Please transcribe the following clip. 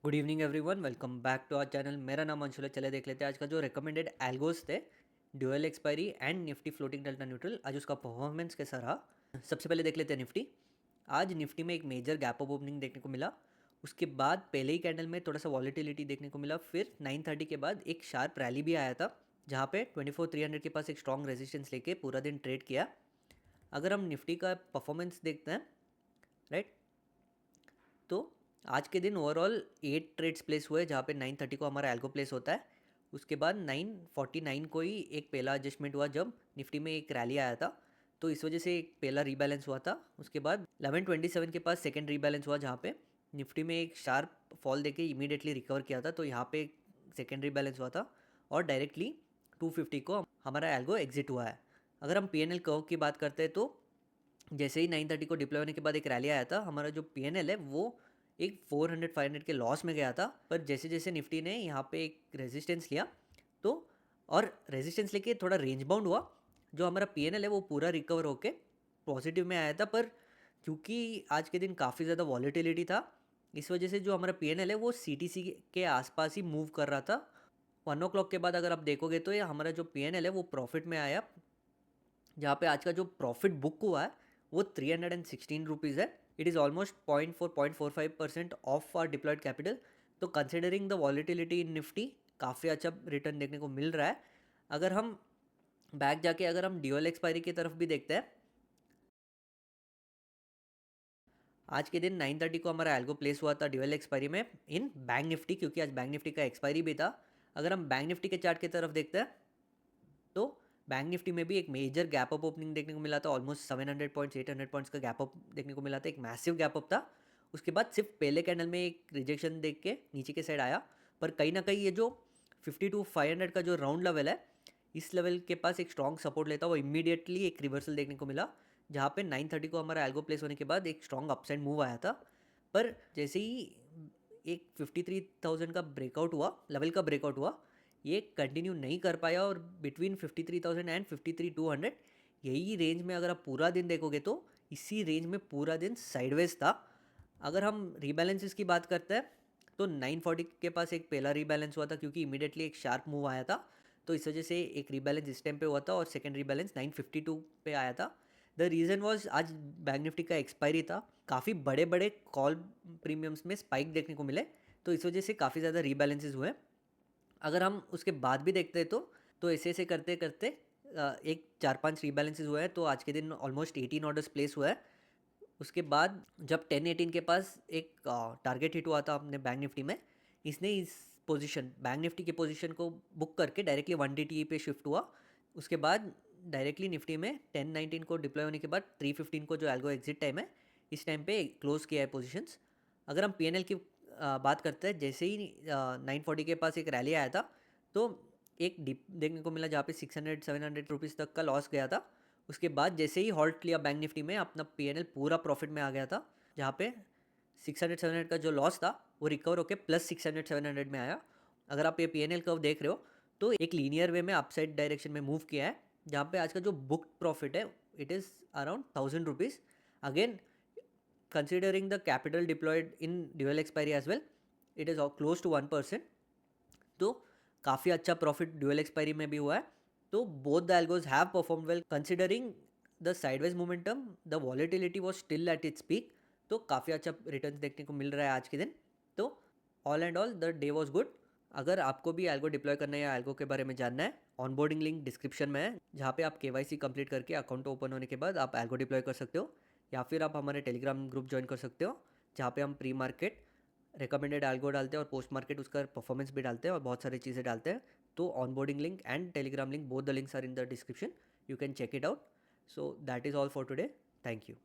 Good evening everyone, welcome back to our channel. मेरा नाम अंशुल है। चले देख लेते हैं आज का जो रिकमेंडेड एल्गोस थे, dual expiry and Nifty floating delta neutral, आज उसका परफॉर्मेंस कैसा रहा। सबसे पहले देख लेते हैं निफ्टी। आज निफ्टी में एक मेजर गैप अप ओपनिंग देखने को मिला। उसके बाद पहले ही कैंडल में थोड़ा सा वॉलीटिलिटी देखने को मिला। फिर 9:30 के बाद एक शार्प रैली भी आया था, जहाँ पे 24,300 के पास एक स्ट्रॉन्ग रेजिस्टेंस लेके पूरा दिन ट्रेड किया। अगर हम निफ्टी का परफॉर्मेंस देखते हैं, राइट, तो आज के दिन ओवरऑल 8 ट्रेड्स प्लेस हुए, जहाँ पे 9:30 को हमारा एल्गो प्लेस होता है। उसके बाद 9:49 को ही एक पहला एडजस्टमेंट हुआ, जब निफ्टी में एक रैली आया था, तो इस वजह से एक पहला रीबैलेंस हुआ था। उसके बाद 11:27 के पास सेकेंड रीबैलेंस हुआ, जहाँ पे निफ्टी में एक शार्प फॉल देके इमीडिएटली रिकवर किया था, तो यहाँ पे सेकेंड रीबैलेंस हुआ था और डायरेक्टली 250 को हमारा एल्गो एग्जिट हुआ है। अगर हम पी एन एल कर्व की बात करते हैं, तो जैसे ही 9:30 को डिप्लॉय होने के बाद एक रैली आया था, हमारा जो पीएनएल है वो एक 400-500 के लॉस में गया था। पर जैसे जैसे निफ्टी ने यहाँ पे एक रेजिस्टेंस लिया, तो और रेजिस्टेंस लेके थोड़ा रेंज बाउंड हुआ, जो हमारा पीएनएल है वो पूरा रिकवर होके पॉजिटिव में आया था। पर क्योंकि आज के दिन काफ़ी ज़्यादा वॉलीटिलिटी था, इस वजह से जो हमारा पीएनएल है वो सीटीसी के आसपास ही मूव कर रहा था। 1 o'clock के बाद अगर आप देखोगे तो ये हमारा जो पीएनएल है वो प्रॉफिट में आया, जहाँ पे आज का जो प्रॉफिट बुक हुआ है वो 316 रुपीज़ है। It is almost 0.45% of our deployed capital. तो considering the volatility in Nifty, काफ़ी अच्छा रिटर्न देखने को मिल रहा है। अगर हम बैक जाके अगर हम ड्यूअल एक्सपायरी की तरफ भी देखते हैं, आज के दिन 9:30 को हमारा एल्गो प्लेस हुआ था ड्यूअल एक्सपायरी में इन बैंक निफ्टी, क्योंकि आज बैंक निफ्टी का एक्सपायरी भी था। अगर हम बैंक निफ्टी के चार्ट की तरफ देखते हैं, तो बैंक निफ्टी में भी एक मेजर गैप अप ओपनिंग देखने को मिला था। ऑलमोस्ट 700 पॉइंट्स 800 पॉइंट्स का गैप अप देखने को मिला था, एक मैसिव गैप अप था। उसके बाद सिर्फ पहले कैंडल में एक रिजेक्शन देख के नीचे के साइड आया। पर कहीं ना कहीं ये जो 52,500 का जो राउंड लेवल है, इस लेवल के पास एक स्ट्रॉन्ग सपोर्ट लेता वो इमीडिएटली एक रिवर्सल देखने को मिला, जहाँ पे 9:30 को हमारा एल्गो प्लेस होने के बाद एक स्ट्रॉन्ग अपसाइड मूव आया था। पर जैसे ही एक 53,000 का ब्रेकआउट हुआ, लेवल का ब्रेकआउट हुआ, ये कंटिन्यू नहीं कर पाया और बिटवीन 53,000 एंड 53,200, यही रेंज में अगर आप पूरा दिन देखोगे तो इसी रेंज में पूरा दिन साइडवेज था। अगर हम रीबैलेंसेस की बात करते हैं, तो 940 के पास एक पहला रीबैलेंस हुआ था, क्योंकि इमीडिएटली एक शार्प मूव आया था, तो इस वजह से एक रीबैलेंस इस टाइम पे हुआ था और सेकंड रीबैलेंस 952 पे आया था। द रीज़न वॉज आज बैंक निफ्टी का एक्सपायरी था, काफ़ी बड़े बड़े कॉल प्रीमियम्स में स्पाइक देखने को मिले, तो इस वजह से काफ़ी ज़्यादा रीबैलेंसेस हुए। अगर हम उसके बाद भी देखते हैं, तो ऐसे ऐसे करते करते एक 4-5 रीबैलेंसेस हुए हैं, तो आज के दिन ऑलमोस्ट 18 ऑर्डर्स प्लेस हुआ है। उसके बाद जब 10-18 के पास एक टारगेट हिट हुआ था अपने बैंक निफ्टी में, इसने इस पोजीशन बैंक निफ्टी की पोजीशन को बुक करके डायरेक्टली 1 DTE पे शिफ्ट हुआ। उसके बाद डायरेक्टली निफ्टी में 10-19 को डिप्लॉय होने के बाद 3:15 को जो एल्गो एग्जिट टाइम है, इस टाइम पे क्लोज किया है पोजीशंस। अगर हम पीएनएल की बात करते हैं, जैसे ही 940 के पास एक रैली आया था, तो एक डिप देखने को मिला, जहाँ पे 600-700 रुपीज़ तक का लॉस गया था। उसके बाद जैसे ही हॉल्ट लिया बैंक निफ्टी में, अपना पीएनएल पूरा प्रॉफिट में आ गया था, जहाँ पे 600-700 का जो लॉस था वो रिकवर होकर प्लस 600-700 में आया। अगर आप ये पीएनएल कर्व देख रहे हो, तो एक लीनियर वे में अपसाइड डायरेक्शन में मूव किया है, जहाँ पे आज का जो बुक प्रॉफिट है it is around 1,000 rupees. Again, considering the capital deployed in dual expiry as well, it is close to 1%। तो काफ़ी अच्छा प्रॉफिट ड्यूअल एक्सपायरी में भी हुआ है। तो both the algos have perform well considering the sideways momentum, the volatility was still at its peak. तो काफ़ी अच्छा रिटर्न देखने को मिल रहा है आज के दिन। तो all and all the day was good. अगर आपको भी एल्गो डिप्लॉय करना है या एल्गो के बारे में जानना है, ऑनबोर्डिंग लिंक डिस्क्रिप्शन में है, जहाँ पे आप केवाईसी कंप्लीट करके अकाउंट ओपन होने के बाद आप एल्गो डिप्लॉय कर सकते हो, या फिर आप हमारे टेलीग्राम ग्रुप ज्वाइन कर सकते हो, जहाँ पे हम प्री मार्केट रिकमेंडेड एल्गो डालते हैं और पोस्ट मार्केट उसका परफॉर्मेंस भी डालते हैं और बहुत सारी चीज़ें डालते हैं। तो onboarding link and Telegram link, both the links are in the description, you can check it out. So that is all for today. Thank you.